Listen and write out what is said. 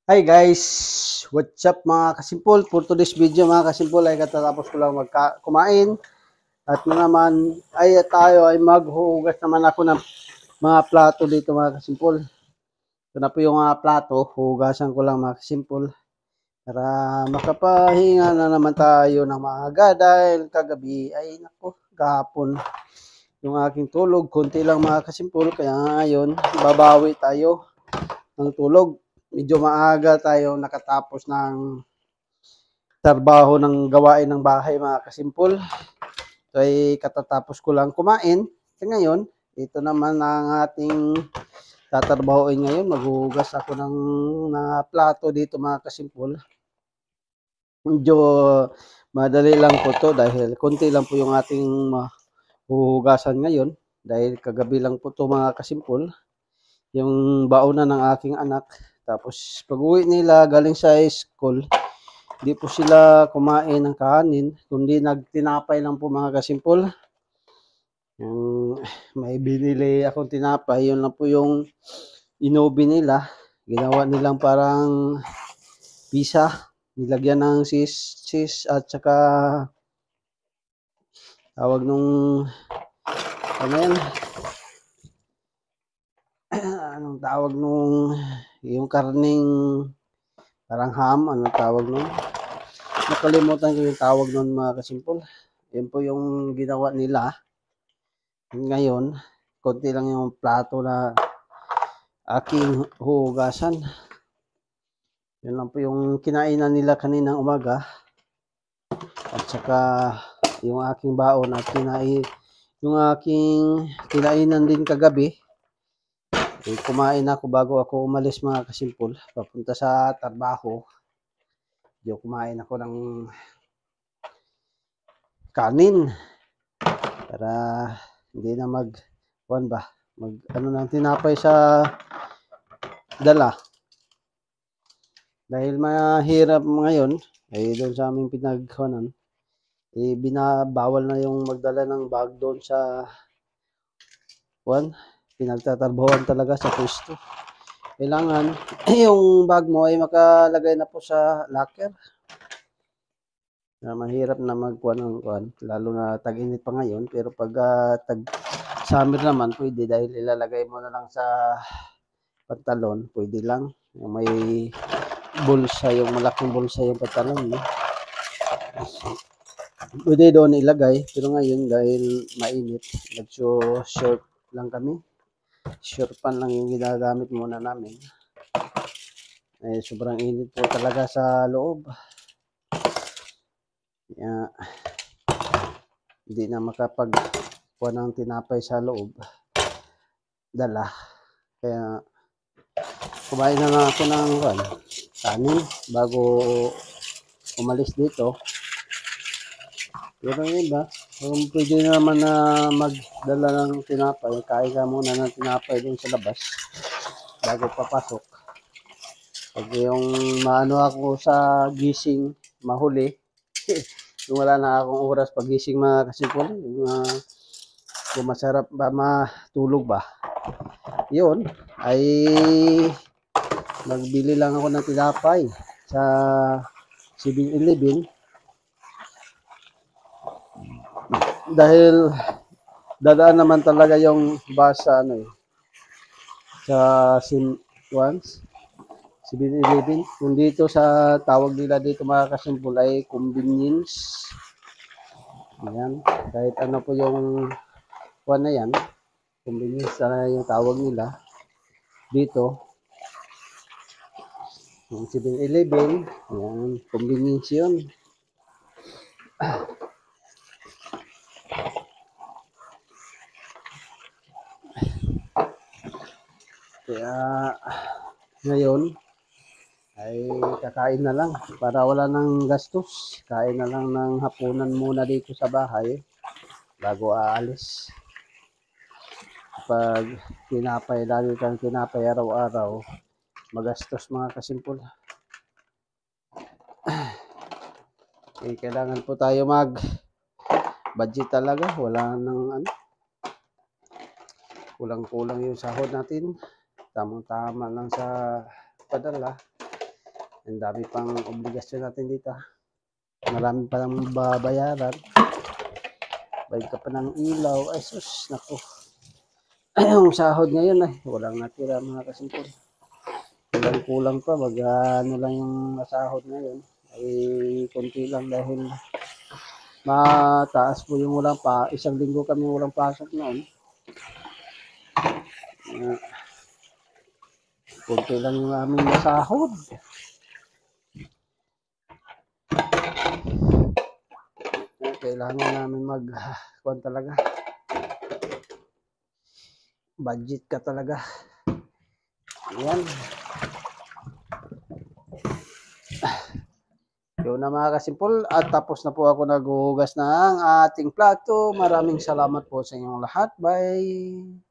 Hi guys! What's up mga kasimpol? For today's video mga kasimpol ay katatapos ko lang kumain at naman ay tayo ay maghuhugas naman ako ng mga plato dito mga kasimpol. Ito na po yung plato, hugasan ko lang mga kasimpol para makapahinga na naman tayo ng maaga dahil kagabi ay nako, gahapon yung aking tulog, konti lang mga kasimpol kaya ngayon babawi tayo ng tulog. Medyo maaga tayo nakatapos ng trabaho ng gawain ng bahay mga kasimpol. Ito ay katatapos ko lang kumain. At ngayon, ito naman ang ating tatrabahoin ngayon. Maghuhugas ako ng plato dito mga kasimpol. Medyo madali lang po to dahil konti lang po yung ating huhugasan ngayon. Dahil kagabi lang po to mga kasimpol. Yung baona ng aking anak. Tapos pag-uwi nila galing sa school, di po sila kumain ng kanin, kundi nagtinapay lang po mga kasimpol. Yung may binili akong tinapay, yun lang po yung inubi nila. Ginawa nilang parang pizza, nilagyan ng cheese at saka tawag nung ano yan? Anong tawag nung yung karning parang ham, anong tawag nung? Nakalimutan ko yung tawag nun mga kasimpol. Yan po yung ginawa nila. Ngayon, konti lang yung plato na aking huhugasan. Yan lang po yung kinainan nila kaninang umaga. At saka yung aking baon at yung aking kinainan din kagabi. Kumain ako bago ako umalis mga kasimpol. Papunta sa trabaho. Yung kumain ako ng kanin. Para hindi na mag tinapay sa dala. Dahil mahirap ngayon, ay doon sa aming pinagkuhanan, binabawal na yung magdala ng bag doon sa pinagtatrabahoan talaga sa pwesto. Kailangan yung bag mo ay makalagay na po sa locker. Mahirap na lalo na tag-init pa ngayon, pero pag tag-summer naman, pwede dahil ilalagay mo na lang sa pantalon, pwede lang. Yung may bulsa, yung malaking bulsa yung pantalon. Pwede doon ilagay, pero ngayon dahil mainit, nag-short lang kami. Short pan lang yung ginagamit muna namin. Sobrang init po talaga sa loob. Kaya hindi na makapagkuha ng tinapay sa loob. Dala. Kaya kumain na lang ako ng kanin bago umalis dito. Pero yun ba, kung pwede naman na magdala ng tinapay, kain ka muna ng tinapay dun sa labas bago papasok. Pag yung maano ako sa gising, mahuli, yung wala na akong oras pag gising mga kasimpol, kung masarap ba matulog ba. Yun, ay magbili lang ako ng tinapay sa 7-Eleven. Dahil dadaan naman talaga yung bus sa sa 7-Eleven. Kung dito sa tawag nila dito mga kasimpol ay convenience. Ayan, kahit ano po yung na yan, convenience na yung tawag nila dito. Yung 7-Eleven, ayan, convenience yun. Kaya ngayon ay kakain na lang para wala nang gastos. Kain na lang ng hapunan muna dito sa bahay bago aalis. Pag tinapay, lagi kang tinapay araw-araw, magastos mga kasimpol. Kailangan po tayo budget talaga. Wala nang kulang-kulang yung sahod natin. Tamang-tama lang sa padala. Ang dami pang obligasyon natin dito. Marami pa lang babayaran. Bayad ka pa ng ilaw. Ay sus, naku. Yung sahod ngayon ay walang natira mga kasimpol. Kulang pa. Ano lang yung nasahod ngayon. Ay konti lang dahil mataas po yung walang pa. Isang linggo kami walang pasok noon. Konti lang yung aming nasahod. Kailangan namin kuwan talaga. Budget ka talaga. Ayan. Yun na mga kasimpol. At tapos na po ako naghuhugas ng ating plato. Maraming salamat po sa inyong lahat. Bye!